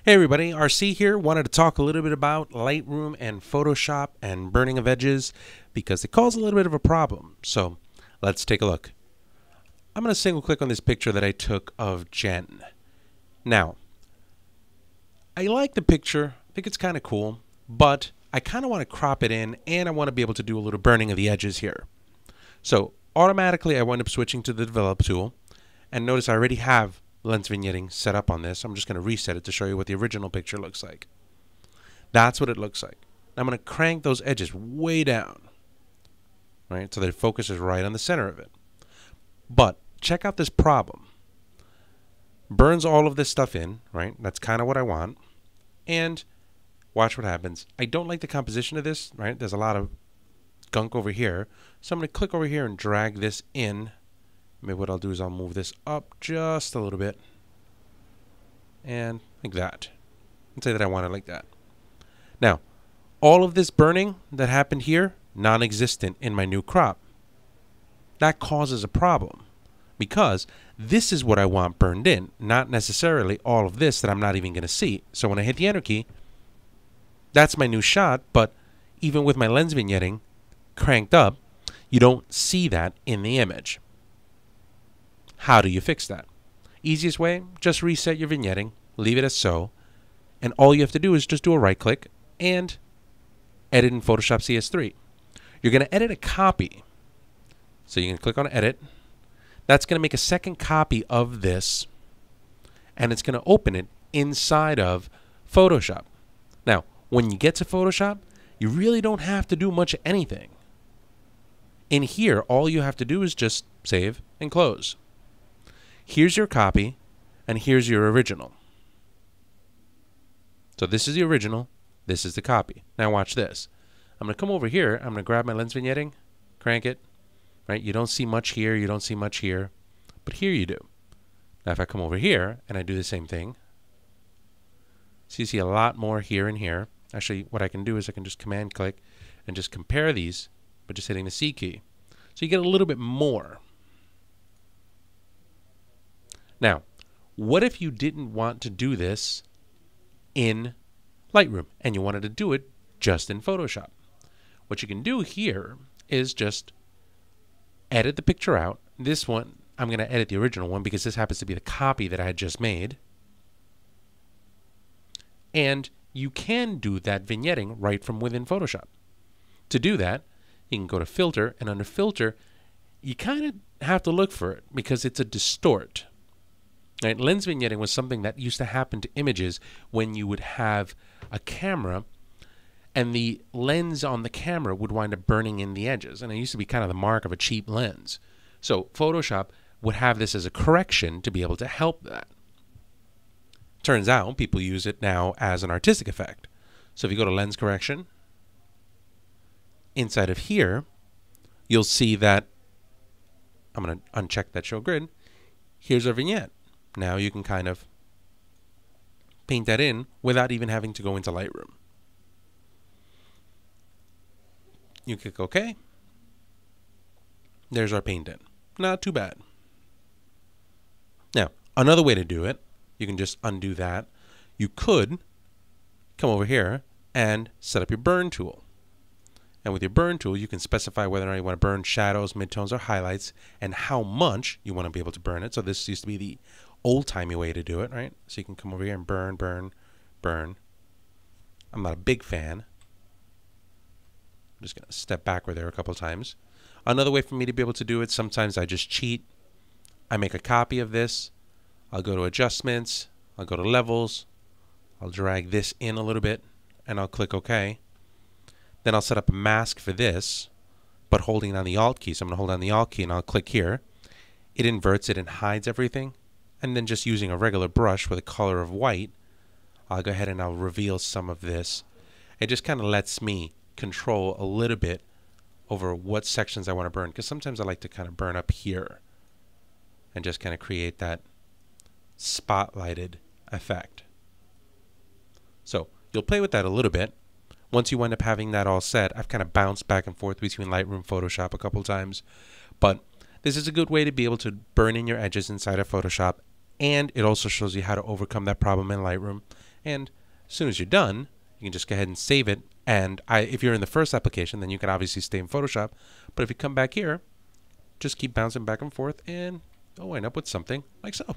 Hey everybody, RC here. Wanted to talk a little bit about Lightroom and Photoshop and burning of edges because they cause a little bit of a problem. So let's take a look. I'm going to single click on this picture that I took of Jen. Now, I like the picture. I think it's kind of cool, but I kind of want to crop it in and I want to be able to do a little burning of the edges here. So automatically I wind up switching to the develop tool, and notice I already have lens vignetting set up on this. I'm just going to reset it to show you what the original picture looks like. That's what it looks like. I'm going to crank those edges way down, right, so that it focuses right on the center of it. But check out this problem. Burns all of this stuff in, right? That's kind of what I want. And watch what happens. I don't like the composition of this, right? There's a lot of gunk over here. So I'm going to click over here and drag this in. Maybe what I'll do is I'll move this up just a little bit. And like that. And say that I want it like that. Now, all of this burning that happened here, non-existent in my new crop. That causes a problem because this is what I want burned in, not necessarily all of this that I'm not even going to see. So when I hit the enter key, that's my new shot, but even with my lens vignetting cranked up, you don't see that in the image. How do you fix that? Easiest way, just reset your vignetting, leave it as so, and all you have to do is just do a right click and edit in Photoshop CS3. You're going to edit a copy. So you can click on edit. That's going to make a second copy of this, and it's going to open it inside of Photoshop. Now, when you get to Photoshop, you really don't have to do much of anything. In here, all you have to do is just save and close. Here's your copy, and here's your original. So this is the original, this is the copy. Now watch this. I'm going to come over here, I'm going to grab my lens vignetting, crank it, right? You don't see much here, you don't see much here, but here you do. Now if I come over here and I do the same thing, so you see a lot more here and here. Actually, what I can do is I can just command click and just compare these by just hitting the C key. So you get a little bit more. Now, what if you didn't want to do this in Lightroom and you wanted to do it just in Photoshop? What you can do here is just edit the picture out. This one, I'm going to edit the original one because this happens to be the copy that I had just made. And you can do that vignetting right from within Photoshop. To do that, you can go to Filter, and under Filter, you kind of have to look for it because it's a distort. Right? Lens vignetting was something that used to happen to images when you would have a camera and the lens on the camera would wind up burning in the edges. And it used to be kind of the mark of a cheap lens. So Photoshop would have this as a correction to be able to help that. Turns out people use it now as an artistic effect. So if you go to lens correction, inside of here, you'll see that I'm going to uncheck that show grid. Here's our vignette. Now you can kind of paint that in without even having to go into Lightroom. You click OK. There's our paint in. Not too bad. Now, another way to do it, you can just undo that. You could come over here and set up your burn tool. And with your burn tool, you can specify whether or not you want to burn shadows, midtones, or highlights, and how much you want to be able to burn it. So this used to be the old-timey way to do it, right? So you can come over here and burn, burn, burn. I'm not a big fan. I'm just going to step backward there a couple of times. Another way for me to be able to do it, sometimes I just cheat. I make a copy of this. I'll go to Adjustments. I'll go to Levels. I'll drag this in a little bit, and I'll click OK. Then I'll set up a mask for this, but holding down the Alt key. So I'm going to hold down the Alt key and I'll click here. It inverts it and hides everything. And then just using a regular brush with a color of white, I'll go ahead and I'll reveal some of this. It just kind of lets me control a little bit over what sections I want to burn, because sometimes I like to kind of burn up here and just kind of create that spotlighted effect. So you'll play with that a little bit. Once you wind up having that all set, I've kind of bounced back and forth between Lightroom and Photoshop a couple times, but this is a good way to be able to burn in your edges inside of Photoshop, and it also shows you how to overcome that problem in Lightroom And as soon as you're done, you can just go ahead and save it. And if you're in the first application, then you can obviously stay in Photoshop. But if you come back here, just keep bouncing back and forth, and you'll wind up with something like so.